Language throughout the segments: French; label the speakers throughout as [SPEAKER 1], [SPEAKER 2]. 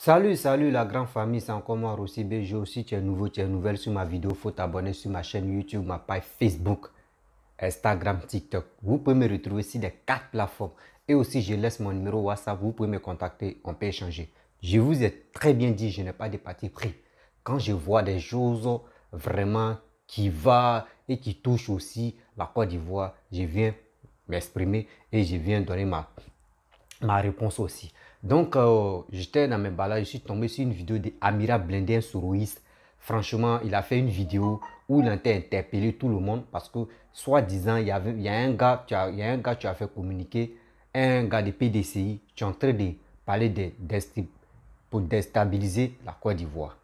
[SPEAKER 1] Salut la grande famille, c'est encore moi Rossi BG. Si tu es nouveau, tu es nouvelle sur ma vidéo, il faut t'abonner sur ma chaîne YouTube, ma page Facebook, Instagram, TikTok. Vous pouvez me retrouver sur les 4 plateformes. Et aussi, je laisse mon numéro WhatsApp, vous pouvez me contacter, on peut échanger. Je vous ai très bien dit, je n'ai pas de parti pris. Quand je vois des choses vraiment qui vont et qui touchent aussi la Côte d'Ivoire, je viens m'exprimer et je viens donner ma réponse aussi. Donc, j'étais dans mes balades, je suis tombé sur une vidéo d'Amira Blindé, un soroïste. Franchement, il a fait une vidéo où il a interpellé tout le monde parce que, soi-disant, il y a un gars, tu as fait communiquer, un gars de PDCI, tu es en train de parler pour déstabiliser la Côte d'Ivoire.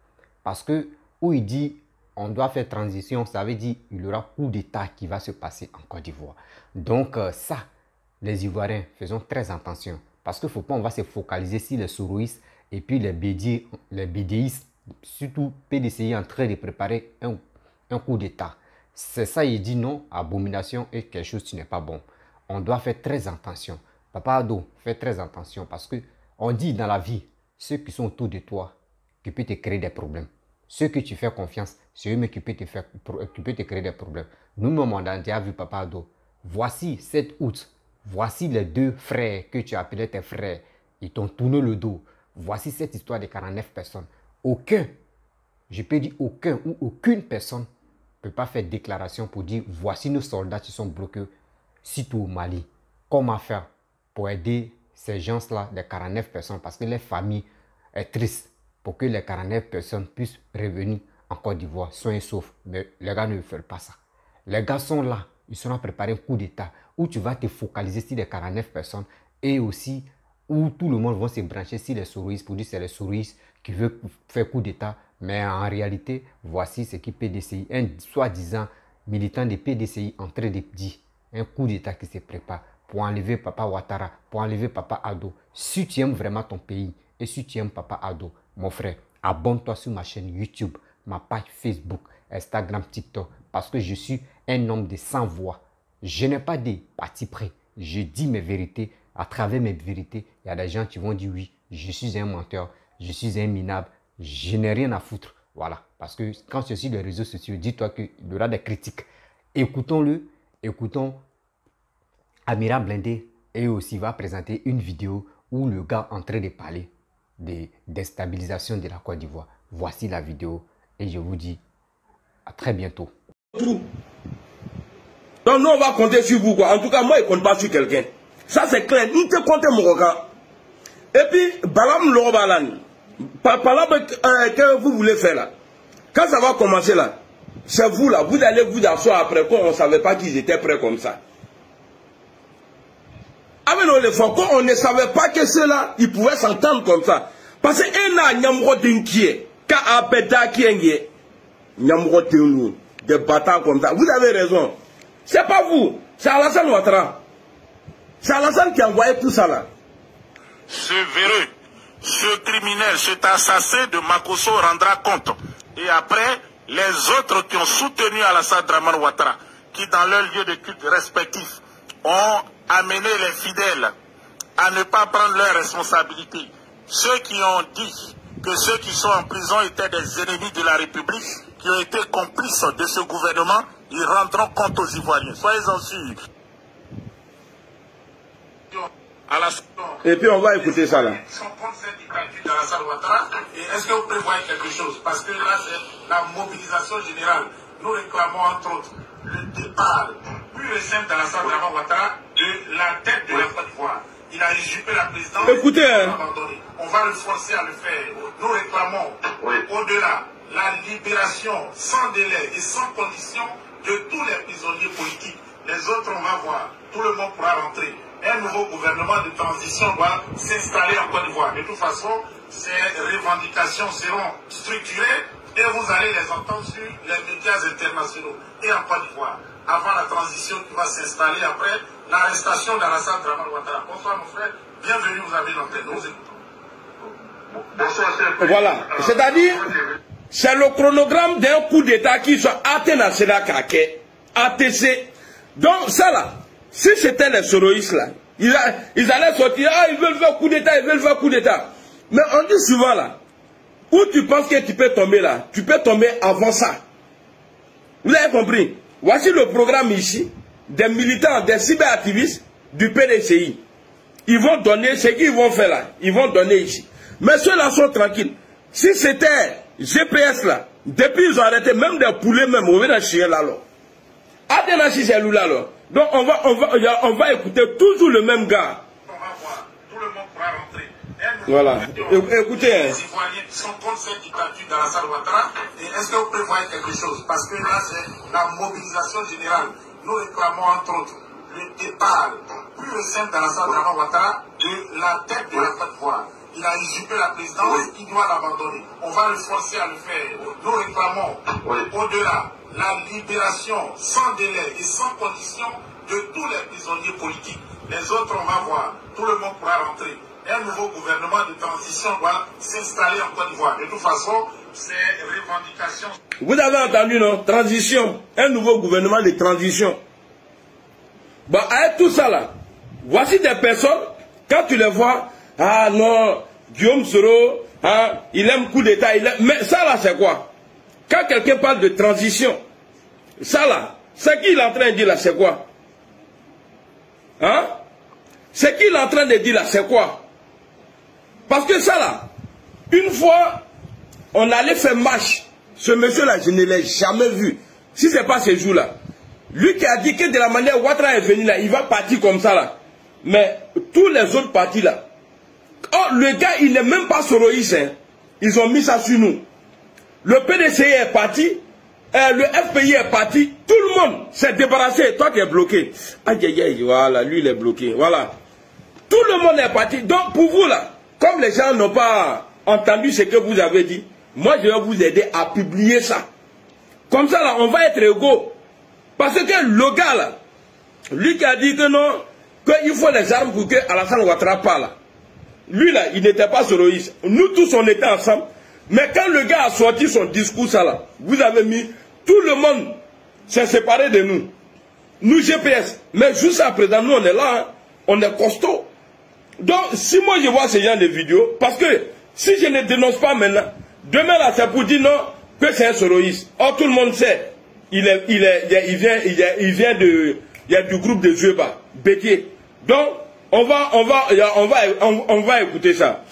[SPEAKER 1] Parce que, où il dit, on doit faire transition, ça veut dire qu'il y aura coup d'État qui va se passer en Côte d'Ivoire. Donc, ça, les Ivoiriens, faisons très attention. Parce qu'il ne faut pas, on va se focaliser sur les soroïstes et puis les BDistes, surtout PDCI en train de préparer un coup d'État. C'est ça, il dit non, abomination et quelque chose qui n'est pas bon. On doit faire très attention. Papa Ado, fais très attention parce qu'on dit dans la vie, ceux qui sont autour de toi, qui peuvent te créer des problèmes. Ceux que tu fais confiance, c'est eux qui peuvent te créer des problèmes. Nous-mêmes, on a déjà vu Papa Ado. Voici 7 août. Voici les deux frères que tu appelais tes frères. Ils t'ont tourné le dos. Voici cette histoire de 49 personnes. Aucun, je peux dire aucun ou aucune personne ne peut pas faire déclaration pour dire voici nos soldats qui sont bloqués sitôt au Mali. Comment faire pour aider ces gens-là, les 49 personnes, parce que les familles sont tristes pour que les 49 personnes puissent revenir en Côte d'Ivoire, soins et saufs. Mais les gars ne veulent pas ça. Les gars sont là. Ils seront préparés un coup d'État où tu vas te focaliser sur les 49 personnes et aussi où tout le monde va se brancher sur les soroïstes pour dire que c'est les soroïstes qui veulent faire coup d'État. Mais en réalité, voici ce qui PDCI, un soi-disant militant de PDCI en train de dire un coup d'État qui se prépare pour enlever Papa Ouattara, pour enlever Papa Ado. Si tu aimes vraiment ton pays et si tu aimes Papa Ado, mon frère, abonne-toi sur ma chaîne YouTube, ma page Facebook, Instagram, TikTok, parce que je suis un homme de sans voix. Je n'ai pas de parti pris. Je dis mes vérités. À travers mes vérités, il y a des gens qui vont dire oui, je suis un menteur, je suis un minable, je n'ai rien à foutre. Voilà. Parce que quand c'est sur les réseaux sociaux, dis-toi qu'il y aura des critiques. Écoutons-le. Écoutons Amira Blindé et aussi va présenter une vidéo où le gars est en train de parler de déstabilisation de la Côte d'Ivoire. Voici la vidéo et je vous dis à très bientôt.
[SPEAKER 2] Donc nous on va compter sur vous quoi. En tout cas moi je ne compte pas sur quelqu'un. Ça c'est clair. Nous te comptons mon regard. Et puis Balam Lorobalan. Que vous voulez faire là. Quand ça va commencer là. C'est vous là. Vous allez vous asseoir après quoi. On ne savait pas qu'ils étaient prêts comme ça. Ah mais non les fois on ne savait pas que ceux-là ils pouvaient s'entendre comme ça. Parce que un an Nyamro d'inquiet. Quand Apeta qui est Nyamro nous. Des bâtards comme ça. Vous avez raison. C'est pas vous, c'est Alassane Ouattara. C'est Alassane qui a envoyé tout ça là.
[SPEAKER 3] Ce véreux, ce criminel, cet assassin de Makosso rendra compte. Et après, les autres qui ont soutenu Alassane Draman Ouattara, qui dans leurs lieux de culte respectifs ont amené les fidèles à ne pas prendre leurs responsabilités. Ceux qui ont dit que ceux qui sont en prison étaient des ennemis de la République, qui ont été complices de ce gouvernement, ils rendront compte aux Ivoiriens. Soyez-en sûrs.
[SPEAKER 2] Et puis on va écouter ça là.
[SPEAKER 3] Ils sont contre cette dictature d'Alassane Ouattara. Et est-ce que vous prévoyez quelque chose? Parce que là, c'est la mobilisation générale. Nous réclamons entre autres le départ plus le simple d'Alassane Ouattara de la tête de la Côte d'Ivoire. Il a usurpé la présidence.
[SPEAKER 2] Écoutez,
[SPEAKER 3] on va le forcer à le faire. Nous réclamons au-delà la libération sans délai et sans condition de tous les prisonniers politiques. Les autres, on va voir. Tout le monde pourra rentrer. Un nouveau gouvernement de transition doit s'installer en Côte d'Ivoire. De toute façon, ces revendications seront structurées et vous allez les entendre sur les médias internationaux et en Côte d'Ivoire. Avant la transition qui va s'installer après l'arrestation d'Alassane Draman Ouattara. Bonsoir mon frère, bienvenue, vous avez l'antenne. Nous écoutons.
[SPEAKER 2] Voilà, c'est-à-dire, c'est le chronogramme d'un coup d'État qui soit ATC. Donc ça là, si c'était les soroïstes là, ils allaient sortir, ah ils veulent faire coup d'État, ils veulent faire coup d'État. Mais on dit souvent là, où tu penses que tu peux tomber là, tu peux tomber avant ça. Vous avez compris? Voici le programme ici des militants, des cyberactivistes du PDCI. Ils vont donner ce qu'ils vont faire là. Ils vont donner ici. Mais ceux-là sont tranquilles. Si c'était GPS là, depuis ils ont arrêté même des poulets même, on va chier là. Adenachi c'est là alors. Donc on va écouter toujours le même gars.
[SPEAKER 3] On va voir. Tout le monde pourra rentrer.
[SPEAKER 2] Voilà. Écoutez.
[SPEAKER 3] Les Ivoiriens qui sont contre cette dictature d'Alassane Ouattara. Et est-ce que vous prévoyez quelque chose? Parce que là, c'est la mobilisation générale. Nous réclamons entre autres le départ pur et simple d'Alassane Ouattara de la tête de la Côte d'Ivoire. Il a usurpé la présidence, il doit l'abandonner. On va le forcer à le faire. Nous réclamons au-delà la libération sans délai et sans condition de tous les prisonniers politiques. Les autres, on va voir. Tout le monde pourra rentrer. Un nouveau gouvernement de transition doit s'installer en Côte d'Ivoire. De toute façon, ces revendications...
[SPEAKER 2] Vous avez entendu, non? Transition. Un nouveau gouvernement de transition. Bon, avec tout ça là, voici des personnes, quand tu les vois, ah non, Guillaume Soro, hein, il aime coup d'État, mais ça là c'est quoi? Quand quelqu'un parle de transition, ça là, ce qu'il est en train de dire là c'est quoi? Hein? Ce qu'il est en train de dire là c'est quoi? Parce que ça là, une fois, on allait faire marche, ce monsieur là je ne l'ai jamais vu, si ce n'est pas ce jour là. Lui qui a dit que de la manière où Ouattara est venu là, il va partir comme ça là. Mais tous les autres partis là, oh, le gars, il n'est même pas soroïste. Hein. Ils ont mis ça sur nous. Le PDCI est parti. Le FPI est parti. Tout le monde s'est débarrassé. Toi, tu es bloqué. Aïe, aïe, aïe. Voilà, lui, il est bloqué. Voilà. Tout le monde est parti. Donc, pour vous, là, comme les gens n'ont pas entendu ce que vous avez dit, moi, je vais vous aider à publier ça. Comme ça, là, on va être égaux. Parce que le gars, là, lui qui a dit que non, qu'il faut les armes pour que Alassane Ouattara parle, là. Lui là, il n'était pas soroïste. Nous tous on était ensemble. Mais quand le gars a sorti son discours ça là, vous avez mis, tout le monde s'est séparé de nous. Nous GPS. Mais jusqu'à présent, nous on est là, hein. On est costaud. Donc si moi je vois ce genre de vidéos, parce que si je ne dénonce pas maintenant, demain là c'est pour dire non, que c'est un soroïste. Or tout le monde sait, il vient du groupe de Zueba, Bétier. Donc, on va écouter ça.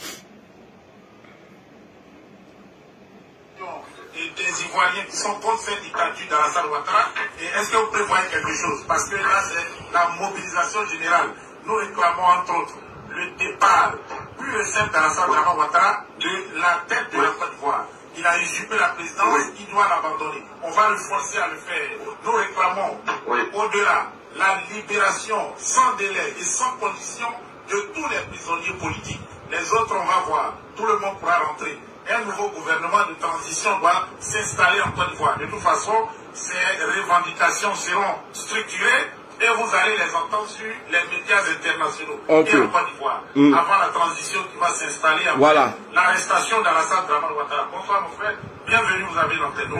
[SPEAKER 3] Et des Ivoiriens qui sont contre cette dictature d'Alassane Ouattara. Et est-ce que vous prévoyez quelque chose? Parce que là, c'est la mobilisation générale. Nous réclamons entre autres le départ pur et simple d'Alassane Ouattara de la tête de la Côte d'Ivoire. Il a usurpé la présidence, il doit l'abandonner. On va le forcer à le faire. Nous réclamons au-delà la libération sans délai et sans condition de tous les prisonniers politiques. Les autres, on va voir. Tout le monde pourra rentrer. Un nouveau gouvernement de transition doit s'installer en Côte d'Ivoire. De toute façon, ces revendications seront structurées et vous allez les entendre sur les médias internationaux et en Côte d'Ivoire. Avant la transition qui va s'installer, après l'arrestation d'Alassane Ouattara. Bonsoir mon frère, bienvenue, vous avez l'antenne.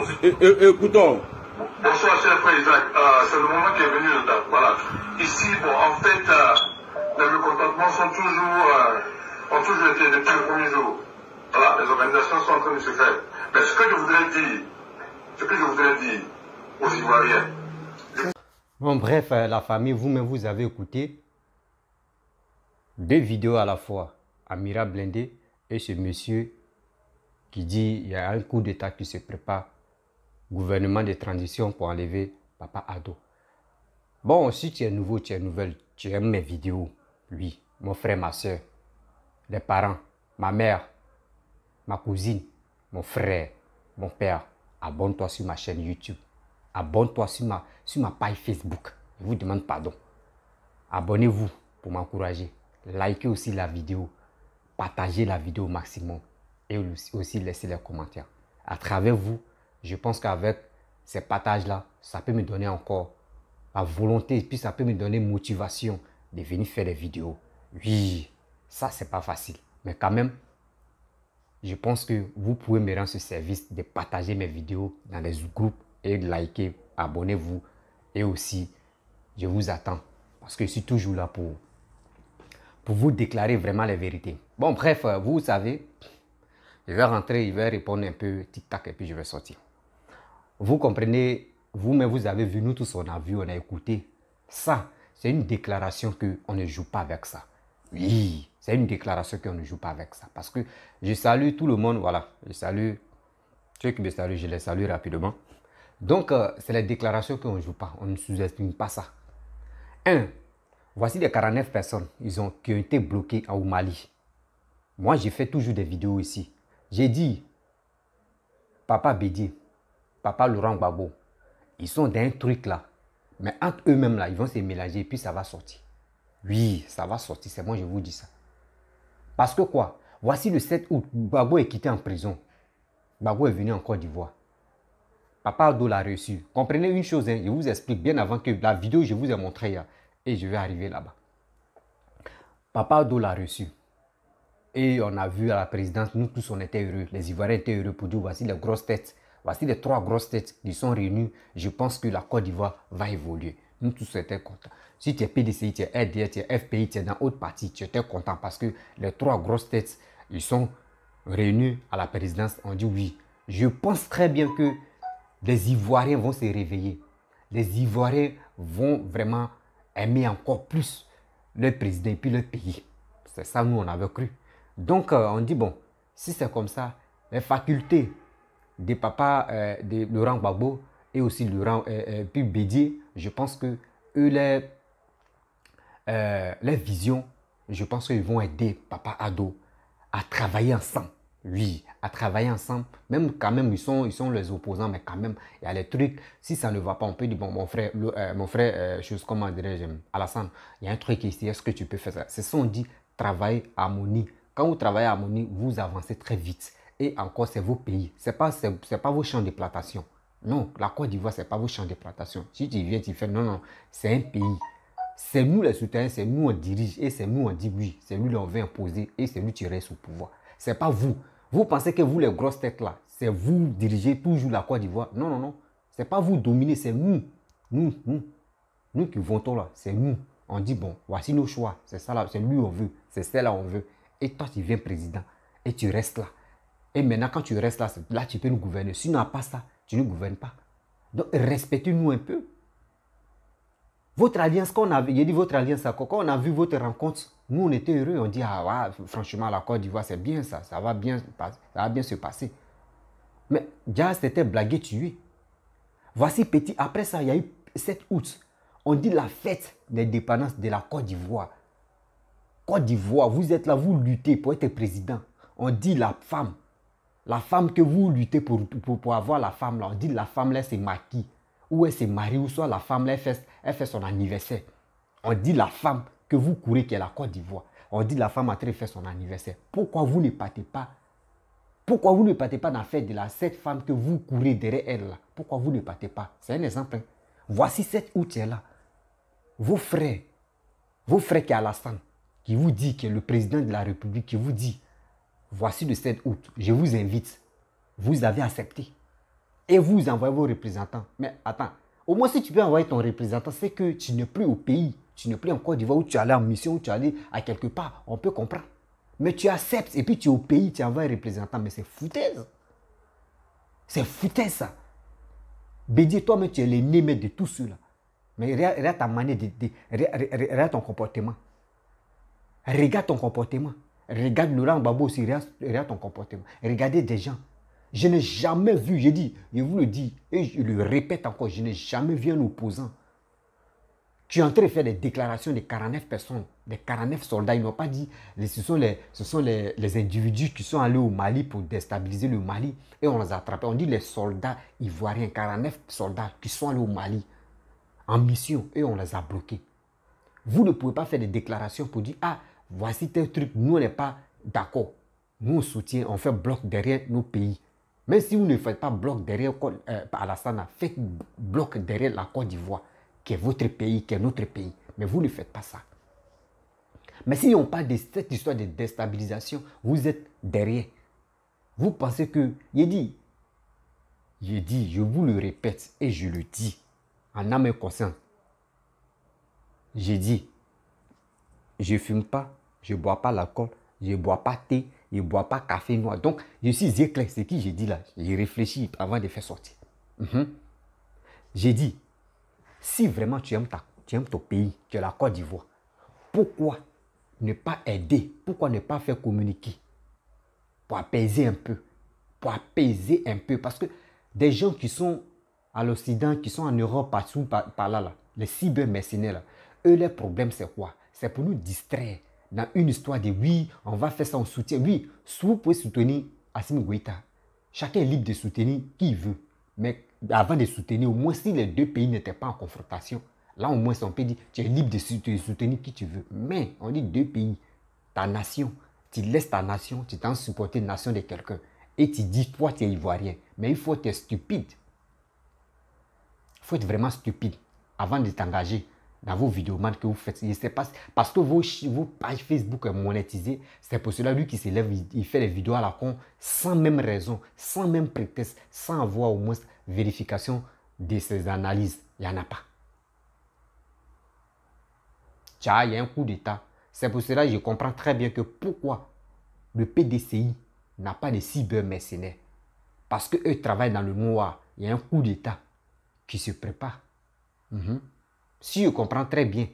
[SPEAKER 2] Écoutons.
[SPEAKER 4] Bonsoir, cher frère Isaac. C'est le moment qui est venu. Voilà. Ici, bon, en fait, les mécontentements sont ont toujours été depuis le premier jour. Voilà, les organisations sont en train de se faire. Mais ce que je voudrais dire aux Ivoiriens.
[SPEAKER 1] Bon, bref, la famille, vous-même, vous avez écouté 2 vidéos à la fois. Amira Blindé et ce monsieur qui dit il y a un coup d'état qui se prépare. Gouvernement de transition pour enlever Papa Ado. Bon, si tu es nouveau, tu es nouvelle, tu aimes mes vidéos, oui, mon frère, ma soeur, les parents, ma mère, ma cousine, mon frère, mon père, abonne-toi sur ma chaîne YouTube. Abonne-toi sur ma page Facebook. Je vous demande pardon. Abonnez-vous pour m'encourager. Likez aussi la vidéo. Partagez la vidéo au maximum. Et aussi laissez les commentaires. À travers vous, je pense qu'avec ces partages-là, ça peut me donner encore la volonté. Et puis ça peut me donner motivation de venir faire des vidéos. Oui, ça c'est pas facile. Mais quand même, je pense que vous pouvez me rendre ce service de partager mes vidéos dans les groupes et de liker, abonnez-vous. Et aussi, je vous attends parce que je suis toujours là pour vous déclarer vraiment les vérités. Bon, bref, vous savez, je vais rentrer, je vais répondre un peu tic-tac et puis je vais sortir. Vous comprenez, vous-même, vous avez vu, nous tous, on a vu, on a écouté. Ça, c'est une déclaration qu'on ne joue pas avec ça. Oui, c'est une déclaration qu'on ne joue pas avec ça. Parce que je salue tout le monde, voilà. Je salue ceux qui me saluent, je les salue rapidement. Donc, c'est la déclaration qu'on ne joue pas. On ne sous-estime pas ça. Voici les 49 personnes qui ont été bloquées au Mali. Moi, j'ai fait toujours des vidéos ici. J'ai dit, Papa Bédié, Papa Laurent Gbagbo, ils sont dans un truc là. Mais entre eux-mêmes là, ils vont se mélanger et puis ça va sortir. Oui, ça va sortir, c'est moi je vous dis ça. Parce que quoi? Voici le 7 août, Gbagbo est quitté en prison. Gbagbo est venu en Côte d'Ivoire. Papa Ado l'a reçu. Comprenez une chose, hein, je vous explique bien avant que la vidéo je vous ai montré hier. Et je vais arriver là-bas. Papa Ado l'a reçu. Et on a vu à la présidence, nous tous on était heureux. Les Ivoiriens étaient heureux pour dire voici les grosses têtes. Voici les 3 grosses têtes qui sont réunies. Je pense que la Côte d'Ivoire va évoluer. Nous tous étions contents. Si tu es PDCI, tu es RDR, tu es FPI, tu es dans autre partie, tu étais content parce que les 3 grosses têtes, ils sont réunis à la présidence. On dit oui. Je pense très bien que les Ivoiriens vont se réveiller. Les Ivoiriens vont vraiment aimer encore plus le président et puis le pays. C'est ça, nous, on avait cru. Donc, on dit, bon, si c'est comme ça, les facultés des papas de Laurent Gbagbo et aussi Laurent puis Bédié, je pense que eux, les visions, je pense qu'ils vont aider Papa Ado à travailler ensemble. Oui, à travailler ensemble. Même quand même, ils sont les opposants, mais quand même, il y a les trucs. Si ça ne va pas, on peut dire, bon, mon frère, chose, comment dirais-je, Alassane, il y a un truc ici, est-ce que tu peux faire ça? C'est ça, on dit, travailler harmonie. Quand vous travaillez harmonie, vous avancez très vite. Et encore, c'est vos pays. Ce n'est pas vos champs de plantation. Non, la Côte d'Ivoire, ce n'est pas vos champs de plantation. Si tu viens, tu fais, non, non, c'est un pays. C'est nous les souterrains, c'est nous on dirige et c'est nous on dit oui. C'est lui on veut imposer et c'est lui qui reste au pouvoir. Ce n'est pas vous. Vous pensez que vous, les grosses têtes là, c'est vous dirigez toujours la Côte d'Ivoire. Non, non, non. Ce n'est pas vous dominer, c'est nous. Nous qui votons là, c'est nous. On dit bon, voici nos choix. C'est ça là, c'est lui on veut. C'est celle-là on veut. Et toi, tu viens président et tu restes là. Et maintenant, quand tu restes là, là, tu peux nous gouverner. Si tu n'as pas ça, tu ne gouvernes pas. Donc, respectez-nous un peu. Votre alliance, quand on a vu, j'ai dit votre alliance, quand on a vu votre rencontre, nous, on était heureux. On dit, ah, ouais, franchement, la Côte d'Ivoire, c'est bien ça. Ça va bien se passer. Mais, déjà, c'était blagué, tué. Voici petit. Après ça, il y a eu 7 août. On dit la fête des dépendances de la Côte d'Ivoire. Côte d'Ivoire, vous êtes là, vous luttez pour être président. On dit la femme que vous luttez pour avoir la femme là, on dit la femme là c'est maquille, ou elle se marie, ou soit la femme là elle fait son anniversaire. On dit la femme que vous courez qui est la Côte d'Ivoire. On dit la femme a très fait son anniversaire. Pourquoi vous ne partez pas? Pourquoi vous ne partez pas dans la fête de cette femme que vous courez derrière elle là? Pourquoi vous ne partez pas? C'est un exemple. Voici 7 août là. Vos frères qui est Alassane, qui vous dit, qui est le président de la République, qui vous dit, voici le 7 août, je vous invite. Vous avez accepté. Et vous envoyez vos représentants. Mais attends, au moins si tu peux envoyer ton représentant, c'est que tu n'es plus au pays. Tu n'es plus en Côte d'Ivoire où tu es allé en mission, où tu es allé à quelque part. On peut comprendre. Mais tu acceptes et puis tu es au pays, tu envoies un représentant. Mais c'est foutaise. C'est foutaise ça. Bédié, toi-même, tu es l'ennemi de tout cela. Mais regarde ta manière regarde ton comportement. Regarde ton comportement. Regarde Laurent Gbagbo aussi, regarde ton comportement. Regardez des gens. Je n'ai jamais vu, je vous le dis, et je le répète encore, je n'ai jamais vu un opposant. Tu es en train de faire des déclarations de 49 personnes, des 49 soldats. Ils n'ont pas dit, ce sont les individus qui sont allés au Mali pour déstabiliser le Mali et on les a attrapés. On dit les soldats ivoiriens, 49 soldats qui sont allés au Mali en mission et on les a bloqués. Vous ne pouvez pas faire des déclarations pour dire, ah, voici tel truc, nous on n'est pas d'accord. Nous on soutient, on fait bloc derrière nos pays. Même si vous ne faites pas bloc derrière Alassane, faites bloc derrière la Côte d'Ivoire, qui est votre pays, qui est notre pays. Mais vous ne faites pas ça. Mais si on parle de cette histoire de déstabilisation, vous êtes derrière. Vous pensez que, je vous le répète et je le dis, en âme et conscience. J'ai dit, je ne fume pas, je ne bois pas l'alcool, Je ne bois pas thé, je ne bois pas café noir. Donc, je suis éclairé. C'est qui j'ai dit là. J'ai réfléchi avant de faire sortir. J'ai dit, si vraiment tu aimes ton pays, tu es la Côte d'Ivoire, pourquoi ne pas aider? Pourquoi ne pas faire communiquer? Pour apaiser un peu. Pour apaiser un peu. Parce que des gens qui sont à l'Occident, qui sont en Europe, partout par là, les cybermercenaires, là, eux, leur problème, c'est quoi? C'est pour nous distraire dans une histoire de oui, on va faire ça en soutien. Oui, si vous pouvez soutenir Assimi Goïta, chacun est libre de soutenir qui il veut. Mais avant de soutenir, au moins si les deux pays n'étaient pas en confrontation, là au moins on peut dire tu es libre de soutenir qui tu veux. Mais on dit deux pays, ta nation, tu laisses ta nation, tu t'en supporter une nation de quelqu'un. Et tu dis toi tu es ivoirien. Mais il faut être stupide. Il faut être vraiment stupide avant de t'engager dans vos vidéos que vous faites. Je sais pas, parce que vos pages Facebook sont monétisées, c'est pour cela lui qui se lève, il fait les vidéos à la con sans même raison, sans même prétexte, sans avoir au moins vérification de ses analyses. Il n'y en a pas. Tiens, il y a un coup d'État. C'est pour cela que je comprends très bien que pourquoi le PDCI n'a pas de cybermercenaires. Parce qu'eux travaillent dans le noir. Il y a un coup d'État qui se prépare. Si je comprends très bien,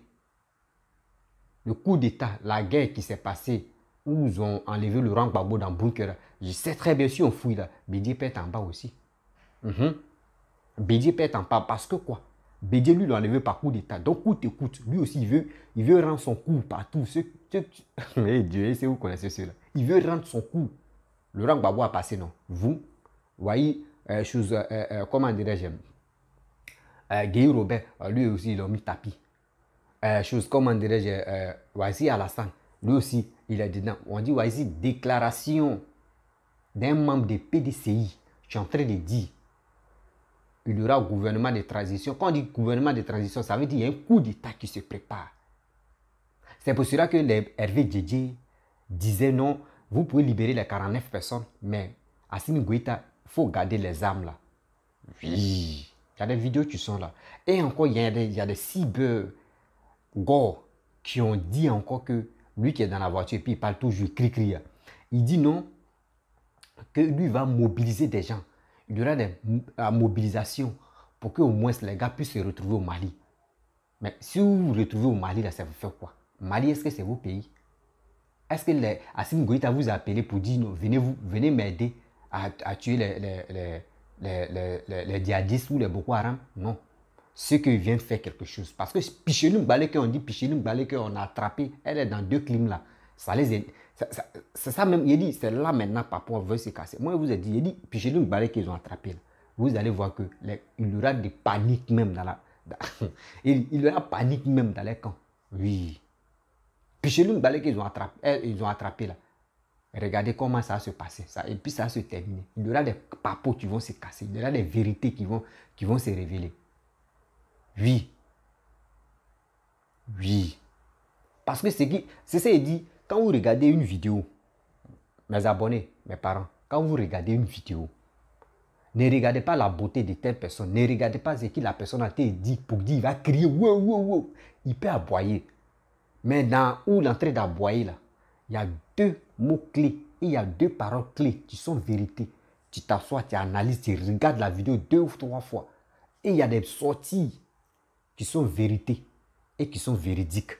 [SPEAKER 1] le coup d'État, la guerre qui s'est passée, où ils ont enlevé le rang Gbagbo dans le bunker, je sais très bien si on fouille là, Bédié peut être en bas aussi. Bédié peut être en bas parce que quoi? Bédié lui l'a enlevé par coup d'État. Donc coûte écoute, lui aussi il veut rendre son coup partout. Mais Dieu, c'est vous connaissez cela. Il veut rendre son coup. Le rang Gbagbo a passé, non? Vous voyez, comment dirais-je? Guy Robert, lui aussi, il a mis tapis. Comment dirais-je, Wazi Alassane, lui aussi, il est dedans. On dit Wazi, déclaration d'un membre de PDCI. Je suis en train de dire, il y aura un gouvernement de transition. Quand on dit gouvernement de transition, ça veut dire qu'il y a un coup d'État qui se prépare. C'est pour cela que les Hervé Djedje disaient non, vous pouvez libérer les 49 personnes, mais Assimi Goïta, il faut garder les armes là. Oui. Il y a des vidéos qui sont là. Et encore, il y a des cyber-gore qui ont dit encore que lui qui est dans la voiture, et puis il parle toujours, cri-cri. Il dit non, que lui va mobiliser des gens. Il y aura des mobilisations pour qu'au moins les gars puissent se retrouver au Mali. Mais si vous vous retrouvez au Mali, là, ça vous fait quoi? Mali, est-ce que c'est vos pays? Est-ce que Assimi Goïta vous a appelé pour dire non, venez m'aider à tuer les djihadistes ou les Boko Haram? Non. Ceux qui viennent faire quelque chose. Parce que Pichelim Baleke, on dit Pichelim Baleke, on a attrapé, elle est dans deux clims là. Ça les aide. C'est ça même, il dit, c'est là maintenant Papou veut se casser. Moi, je vous ai dit, il dit, Pichelim Baleke, ils ont attrapé là. Vous allez voir que il y aura des paniques même dans la. Il y aura panique même dans les camps. Oui. Pichelim Baleke, ils ont attrapé là. Regardez comment ça va se passer. Et puis ça va se terminer. Il y aura des papos qui vont se casser. Il y aura des vérités qui vont se révéler. Oui. Oui. Parce que c'est ça qu'il dit. Quand vous regardez une vidéo, mes abonnés, mes parents, quand vous regardez une vidéo, ne regardez pas la beauté de telle personne. Ne regardez pas ce que la personne a dit pour dire il va crier. Wow, wow, wow. Il peut aboyer. Mais dans où l'entrée d'aboyer là, il y a deux mots-clés et il y a deux paroles clés qui sont vérités. Tu t'assois, tu analyses, tu regardes la vidéo 2 ou 3 fois. Et il y a des sorties qui sont vérités et qui sont véridiques.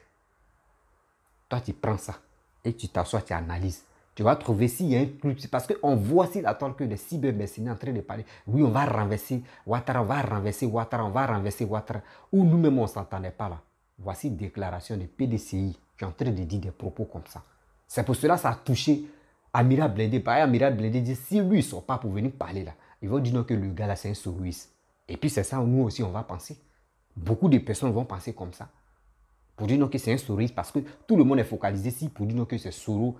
[SPEAKER 1] Toi, tu prends ça et tu t'assois, tu analyses. Tu vas trouver s'il y a un truc. Parce qu'on voit s'il attend que les cybermercenaires en train de parler. Oui, on va renverser Ouattara, on va renverser Ouattara, on va renverser Ouattara. Ou nous-mêmes, on ne s'entendait pas là. Voici une déclaration de PDCI qui est en train de dire des propos comme ça. C'est pour cela que ça a touché Amira Blindé. Pareil, Amira Blindé dit, si lui, il ne sort pas pour venir parler là, ils vont dire non que le gars là, c'est un souris. Et puis c'est ça, nous aussi, on va penser. Beaucoup de personnes vont penser comme ça. Pour dire non que c'est un souris, parce que tout le monde est focalisé ici pour dire non que c'est Soro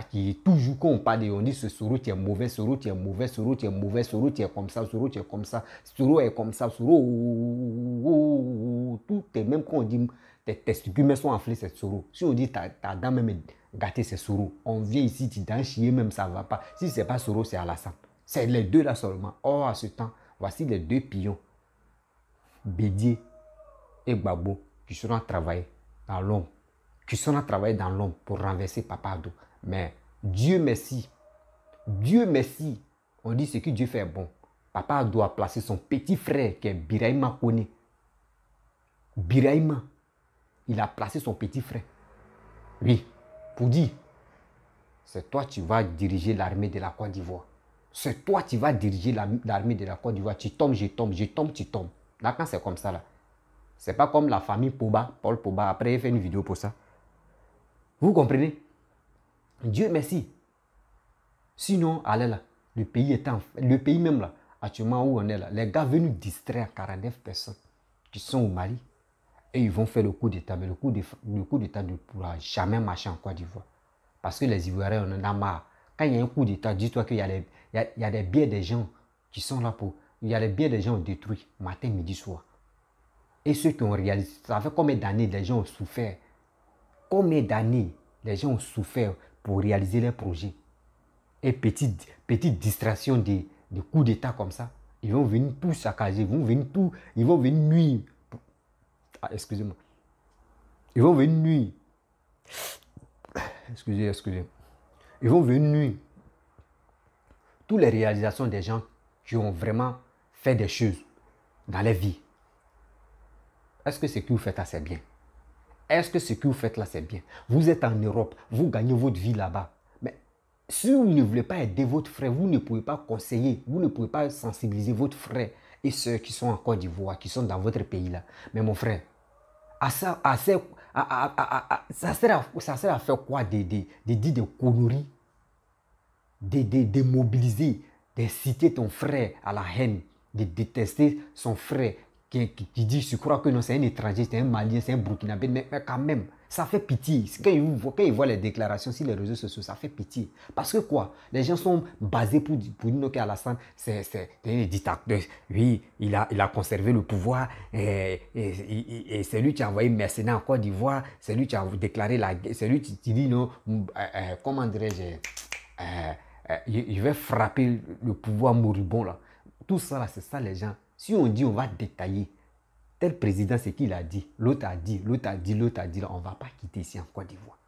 [SPEAKER 1] qui est toujours, quand on parle, on dit ce Soro, tu es mauvais, Soro, tu es mauvais, Soro, tu es mauvais, Soro, tu es comme ça, Soro, tu es comme ça, Soro est comme ça, Soro, tout est même quand on dit tes testicules sont enflés, c'est Soro. Si on dit ta dent même est gâtée, c'est Soro. On vient ici, tu t'en chier même, ça ne va pas. Si ce n'est pas Soro, c'est Alassane. C'est les deux là seulement. Or, à ce temps, voici les deux pions, Bédié et Gbagbo, qui seront travailler dans l'ombre, pour renverser Papa Ado. Mais Dieu merci, on dit ce que Dieu fait est bon. Papa doit placer son petit frère qui est Birahima Kone. Birahima, il a placé son petit frère. Oui, pour dire, c'est toi qui vas diriger l'armée de la Côte d'Ivoire. C'est toi qui vas diriger l'armée de la Côte d'Ivoire. Tu tombes, je tombe, je tombe, tu tombes. Là, quand c'est comme ça, là, c'est pas comme la famille Pogba, Paul Pogba. Après, il fait une vidéo pour ça. Vous comprenez? Dieu merci. Sinon, allez là, le pays même là, actuellement où on est là, les gars venus distraire 49 personnes qui sont au Mali et ils vont faire le coup d'État. Mais le coup d'État ne pourra jamais marcher en Côte d'Ivoire. Parce que les Ivoiriens, on en a marre. Quand il y a un coup d'État, dis-toi qu'il y a des biens des gens qui sont là pour... Il y a les biens des gens détruits, matin, midi, soir. Et ceux qui ont réalisé, ça fait combien d'années les gens ont souffert? Combien d'années les gens ont souffert pour réaliser leurs projets? Et petite distraction des coups d'État comme ça, ils vont venir tout saccager, ils vont venir nuire. Ah, excusez-moi. Ils vont venir nuire. Excusez. Ils vont venir nuire. Toutes les réalisations des gens qui ont vraiment fait des choses dans leur vie. Est-ce que ce que vous faites là, c'est bien? Est-ce que ce que vous faites là, c'est bien? Vous êtes en Europe, vous gagnez votre vie là-bas. Mais si vous ne voulez pas aider votre frère, vous ne pouvez pas conseiller, vous ne pouvez pas sensibiliser votre frère et ceux qui sont en Côte d'Ivoire, qui sont dans votre pays là. Mais mon frère, ça sert à faire quoi? De dire des conneries, de mobiliser, de citer ton frère à la haine, de détester son frère qui dit, je crois que non, c'est un étranger, c'est un Malien, c'est un Burkinabé, mais quand même, ça fait pitié. Quand ils voient les déclarations sur les réseaux sociaux, ça fait pitié. Parce que quoi? Les gens sont basés pour dire qu'Alassane, c'est un dictateur. Oui, il a conservé le pouvoir et c'est lui qui a envoyé mercenaires en Côte d'Ivoire, c'est lui qui a déclaré la guerre, c'est lui qui dit non, comment dirais-je, il va frapper le pouvoir moribond là. Tout ça là, c'est ça les gens. Si on dit on va détailler, tel président c'est qu'il a dit, l'autre a dit, l'autre a dit, l'autre a dit, on ne va pas quitter ici en Côte d'Ivoire.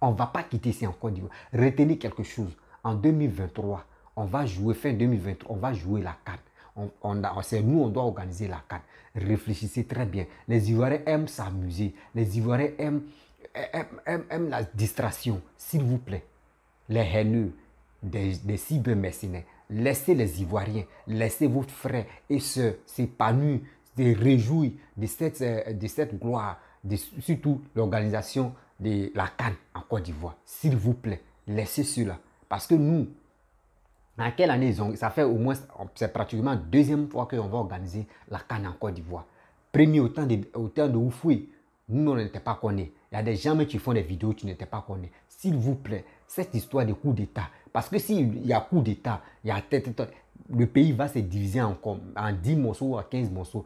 [SPEAKER 1] On ne va pas quitter ici en Côte d'Ivoire. Retenez quelque chose, en 2023, on va jouer, fin 2023, on va jouer la CAN. C'est nous, on doit organiser la CAN. Réfléchissez très bien. Les Ivoiriens aiment s'amuser. Les Ivoiriens aiment la distraction. S'il vous plaît, les haineux, des cybermercenaires, laissez les Ivoiriens, laissez votre frère et sœur s'épanouir, se réjouir de cette gloire, surtout l'organisation de la CAN en Côte d'Ivoire. S'il vous plaît, laissez cela. Parce que nous, en quelle année ça fait au moins, c'est pratiquement la deuxième fois qu'on va organiser la CAN en Côte d'Ivoire. Premier au temps de Oufoué, nous on n'était pas connus. Il y a des gens qui font des vidéos qui n'étaient pas connus. S'il vous plaît, cette histoire de coup d'État, parce que s'il y a coup d'État, il y a le pays va se diviser en 10 morceaux, à 15 morceaux.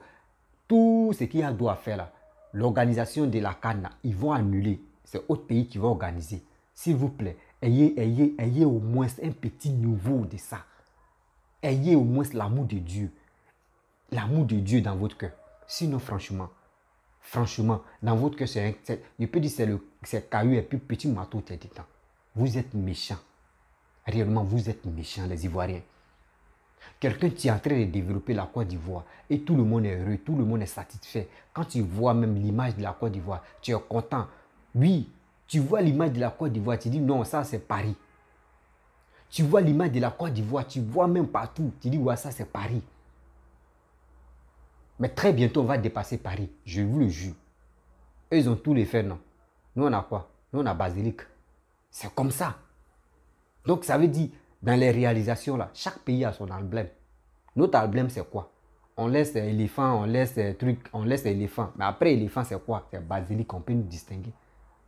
[SPEAKER 1] Tout ce qu'il y a doit faire là, l'organisation de la CAN, ils vont annuler. C'est autre pays qui va organiser. S'il vous plaît, ayez au moins un petit niveau de ça. Ayez au moins l'amour de Dieu. L'amour de Dieu dans votre cœur. Sinon, franchement, dans votre cœur, je peux dire c'est caillou et puis petit marteau tête dedans. Vous êtes méchants. Réellement, vous êtes méchants, les Ivoiriens. Quelqu'un qui est en train de développer la Côte d'Ivoire et tout le monde est heureux, tout le monde est satisfait. Quand tu vois même l'image de la Côte d'Ivoire, tu es content. Oui, tu vois l'image de la Côte d'Ivoire, tu dis non, ça c'est Paris. Tu vois l'image de la Côte d'Ivoire, tu vois même partout, tu dis ouais, ça c'est Paris. Mais très bientôt, on va dépasser Paris, je vous le jure. Eux, ils ont tous les faits, non. Nous, on a quoi? Nous, on a Basilique. C'est comme ça. Donc, ça veut dire, dans les réalisations, là, chaque pays a son emblème. Notre emblème, c'est quoi? On laisse l'éléphant, on laisse trucs, on laisse l'éléphant. Mais après, l'éléphant, c'est quoi? C'est Basilique, on peut nous distinguer.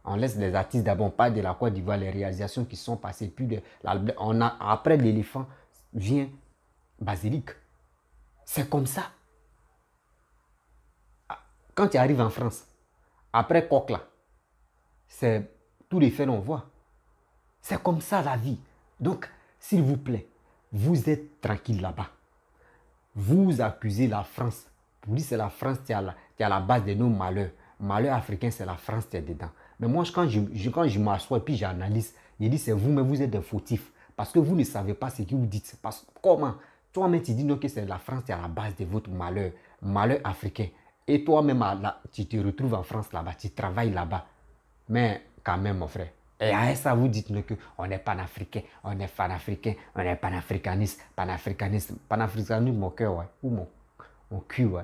[SPEAKER 1] On laisse les artistes d'abord, pas de la Côte d'Ivoire, les réalisations qui sont passées. Puis après l'éléphant, vient Basilique. C'est comme ça. Quand tu arrives en France, après Coq, c'est tous les faits qu'on voit. C'est comme ça la vie. Donc, s'il vous plaît, vous êtes tranquille là-bas. Vous accusez la France. Vous dites que c'est la France qui a la base de nos malheurs. Malheur africain, c'est la France qui est dedans. Mais moi, quand je m'assois et puis j'analyse, je dis c'est vous, mais vous êtes des fautifs. Parce que vous ne savez pas ce que vous dites. Parce que comment? Toi-même, tu dis non, que c'est la France qui est à la base de votre malheur, malheur africain. Et toi-même, tu te retrouves en France là-bas, tu travailles là-bas. Mais quand même, mon frère. Et à ça, vous dites qu'on est panafricain, on est panafricain, on est panafricaniste, panafricaniste, panafricaniste, mon cœur, ouais, ou mon cul, ouais.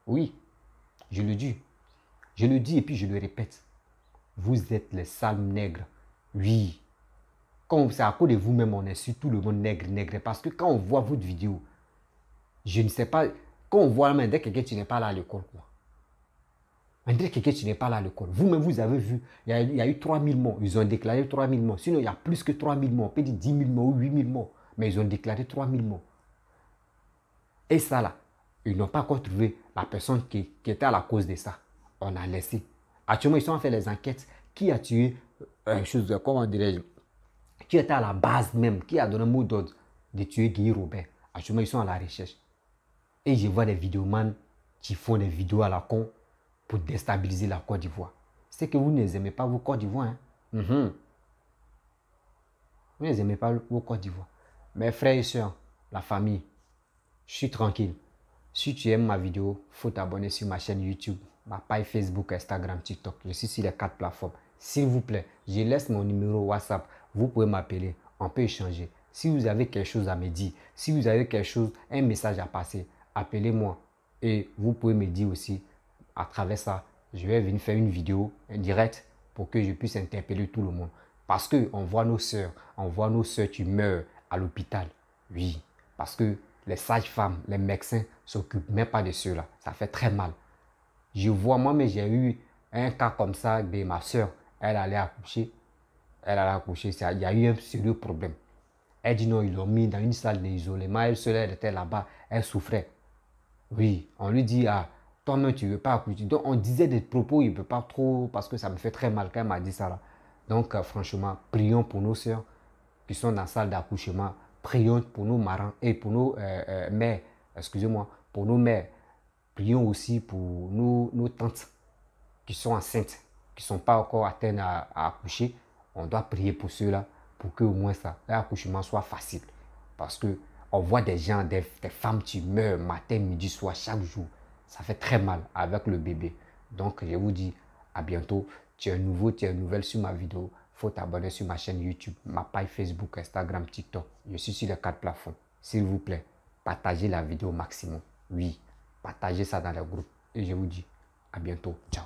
[SPEAKER 1] Oui, je le dis. Je le dis et puis je le répète. Vous êtes les sales nègres. Oui. Quand c'est à cause de vous-même, on insulte tout le monde nègre, nègre. Parce que quand on voit votre vidéo, je ne sais pas, quand on voit même dès quelqu'un, tu n'es pas là à l'école, quoi. On dirait que tu n'es pas là à l'école. Vous-même, vous avez vu, il y a eu 3000 morts. Ils ont déclaré 3000 morts. Sinon, il y a plus que 3000 morts. On peut dire 10 000 morts ou 8 000 morts. Mais ils ont déclaré 3000 morts. Et ça, là, ils n'ont pas encore trouvé la personne qui était à la cause de ça. On a laissé. Actuellement, ils sont en fait les enquêtes. Qui a tué, comment dirais-je, qui était à la base même, qui a donné un mot d'ordre de tuer Guy Robert. Actuellement, ils sont à la recherche. Et je vois des vidéomans qui font des vidéos à la con pour déstabiliser la Côte d'Ivoire. C'est que vous ne aimez pas vos Côte d'Ivoire. Hein? Vous n'aimez pas vos Côte d'Ivoire. Mes frères et sœurs, la famille, je suis tranquille. Si tu aimes ma vidéo, il faut t'abonner sur ma chaîne YouTube, ma page Facebook, Instagram, TikTok. Je suis sur les 4 plateformes. S'il vous plaît, je laisse mon numéro WhatsApp. Vous pouvez m'appeler. On peut échanger. Si vous avez quelque chose à me dire, si vous avez quelque chose, un message à passer, appelez-moi. Et vous pouvez me dire aussi, à travers ça, je vais venir faire une vidéo directe pour que je puisse interpeller tout le monde. Parce qu'on voit nos sœurs, qui meurent à l'hôpital. Oui, parce que les sages-femmes, les médecins ne s'occupent même pas de ceux-là. Ça fait très mal. Je vois, moi, mais j'ai eu un cas comme ça de ma soeur. Elle allait accoucher. Il y a eu un sérieux problème. Elle dit non, ils l'ont mis dans une salle d'isolement. Elle seule, elle était là-bas. Elle souffrait. Oui, on lui dit, ah, toi-même, tu ne veux pas accoucher. Donc, on disait des propos, il ne peut pas trop, parce que ça me fait très mal quand elle m'a dit ça là. Donc, franchement, prions pour nos soeurs qui sont dans la salle d'accouchement. Prions pour nos marins et pour nos mères. Excusez-moi, pour nos mères. Prions aussi pour nos tantes qui sont enceintes, qui ne sont pas encore atteintes à accoucher. On doit prier pour ceux-là, pour que au moins ça, l'accouchement soit facile. Parce que on voit des gens, des femmes qui meurent matin, midi, soir, chaque jour. Ça fait très mal avec le bébé. Donc, je vous dis à bientôt. Tu es nouveau, tu es nouvelle sur ma vidéo. Il faut t'abonner sur ma chaîne YouTube, ma page Facebook, Instagram, TikTok. Je suis sur les 4 plateformes. S'il vous plaît, partagez la vidéo au maximum. Oui, partagez ça dans les groupes. Et je vous dis à bientôt. Ciao.